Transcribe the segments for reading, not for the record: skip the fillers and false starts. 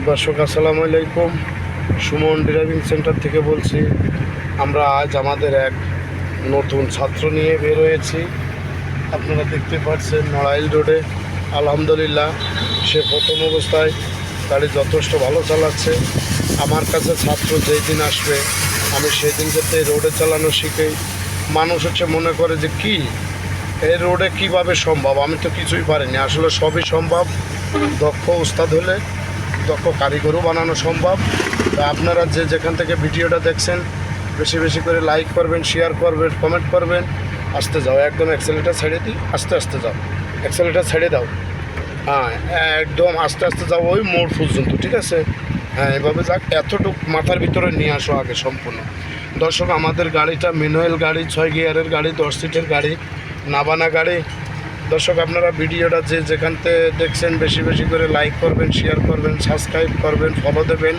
দর্শক আসসালামু আলাইকুম। সুমন ড্রাইভিং সেন্টার থেকে বলছি। আমরা আজ আমাদের এক নতুন ছাত্র নিয়ে বের হয়েছি। আপনারা দেখতে পাচ্ছেন নড়াইল রোডে। আলহামদুলিল্লাহ, সে প্রথম অবস্থায় গাড়ি যথেষ্ট ভালো চালাচ্ছে। আমার কাছে ছাত্র যেই দিন আসবে আমি সেই দিন যাতে রোডে চালানো শিখেই। মানুষ মনে করে যে কি এই রোডে কিভাবে সম্ভব, আমি তো কিছুই পারিনি। আসলে সবই সম্ভব, দক্ষ উস্তাদ হলে দক্ষ কারিগরও বানানো সম্ভব। তা আপনারা যে যেখান থেকে ভিডিওটা দেখছেন বেশি বেশি করে লাইক করবেন, শেয়ার করবেন, কমেন্ট করবেন। আস্তে যাও, একদম অ্যাক্সেলেটার ছেড়ে দিই, আস্তে আস্তে যাও, অ্যাক্সেলেটার ছেড়ে দাও। হ্যাঁ, একদম আস্তে আস্তে যাও ওই মোড় পর্যন্ত, ঠিক আছে? হ্যাঁ, এভাবে যাক, এতটুকু মাথার ভিতরে নিয়ে আসো আগে সম্পূর্ণ। দর্শক, আমাদের গাড়িটা ম্যানুয়াল গাড়ি, 6 গিয়ারের গাড়ি, 10 সিটের গাড়ি, নাবানা গাড়ি। দর্শক, আপনারা ভিডিওটা যে যেখান থেকে দেখছেন বেশি বেশি করে লাইক করবেন, শেয়ার করবেন, সাবস্ক্রাইব করবেন, ফলো দেবেন।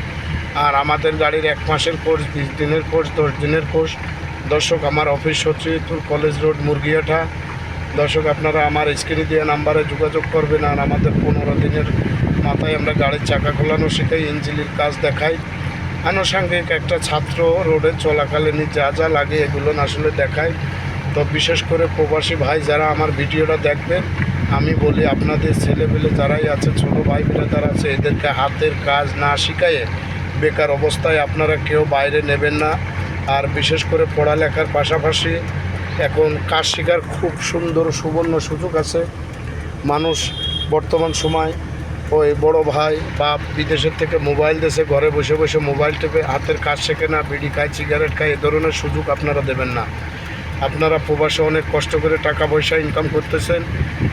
আর আমাদের গাড়ির 1 মাসের কোর্স, 20 দিনের কোর্স, 10 দিনের কোর্স। দর্শক, আমার অফিস সচিবপুর কলেজ রোড, মুরগিয়াটা। দর্শক, আপনারা আমার স্ক্রিনে দেওয়া নাম্বারে যোগাযোগ করবেন। আর আমাদের 15 দিনের মাথায় আমরা গাড়ির চাকা খোলানো শেখাই, ইঞ্জিনের কাজ দেখাই। আনুষঙ্গিক একটা ছাত্র রোডে চলাকালীন যা যা লাগে এগুলো আসলে দেখায়। তো বিশেষ করে প্রবাসী ভাই যারা আমার ভিডিওটা দেখবেন, আমি বলি আপনাদের ছেলেপেলে যারাই আছে, ছোটো ভাই যারা আছে, এদেরকে হাতের কাজ না শিখাইয়ে বেকার অবস্থায় আপনারা কেউ বাইরে নেবেন না। আর বিশেষ করে পড়ালেখার পাশাপাশি এখন কাজ শেখার খুব সুন্দর সুবর্ণ সুযোগ আছে। মানুষ বর্তমান সময় ওই বড় ভাই বা বিদেশের থেকে মোবাইল দেশে ঘরে বসে বসে মোবাইল টেপে হাতের কাজ শেখে না, বিড়ি খায়, সিগারেট খায়, এ ধরনের সুযোগ আপনারা দেবেন না। আপনারা প্রবাসে অনেক কষ্ট করে টাকা পয়সা ইনকাম করতেছেন।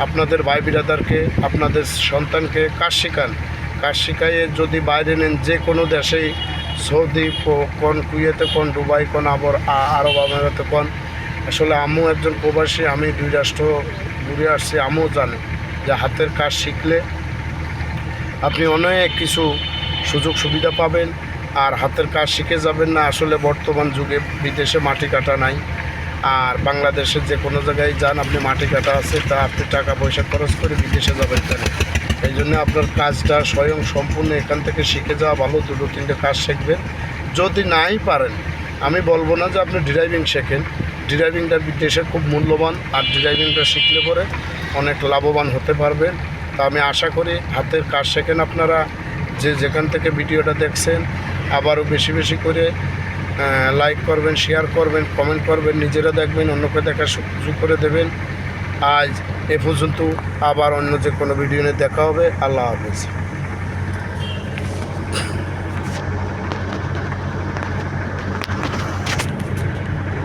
আপনাদের ভাই বিরাদারকে, আপনাদের সন্তানকে কাজ শেখান। কাজ শিখাইয়ে যদি বাইরে নেন, যে কোনো দেশেই, সৌদি কোন, কুয়েতে কোন, দুবাই কোন, আরব আমিরাতে কোন। আসলে আমিও একজন প্রবাসী, আমি 2 রাষ্ট্র ঘুরে আসছি। আমিও জানি যে হাতের কাজ শিখলে আপনি অনেক কিছু সুযোগ সুবিধা পাবেন। আর হাতের কাজ শিখে যাবেন না। আসলে বর্তমান যুগে বিদেশে মাটি কাটা নাই, আর বাংলাদেশের যে কোনো জায়গায় যান আপনি মাটি কাটা আছে, তা আপনি টাকা পয়সা খরচ করে বিদেশে যাবেন কেন? এই জন্য আপনার কাজটা স্বয়ং সম্পূর্ণ এখান থেকে শিখে যাওয়া ভালো। 2-3টে কাজ শিখবেন। যদি নাই পারেন, আমি বলবো না যে আপনি ড্রাইভিং শেখেন। ড্রাইভিংটা বিদেশে খুব মূল্যবান, আর ড্রাইভিংটা শিখলে পরে অনেক লাভবান হতে পারবেন। তা আমি আশা করি হাতের কাজ শেখেন আপনারা যে যেখান থেকে ভিডিওটা দেখছেন। আবারও বেশি বেশি করে লাইক করবেন, শেয়ার করবেন, কমেন্ট করবেন, নিজেরা দেখবেন, অন্যকে দেখার সুযোগ করে দেবেন। আজ এ পর্যন্ত, আবার অন্য যে কোনো ভিডিও নিয়ে দেখা হবে। আল্লাহ হাফেজ।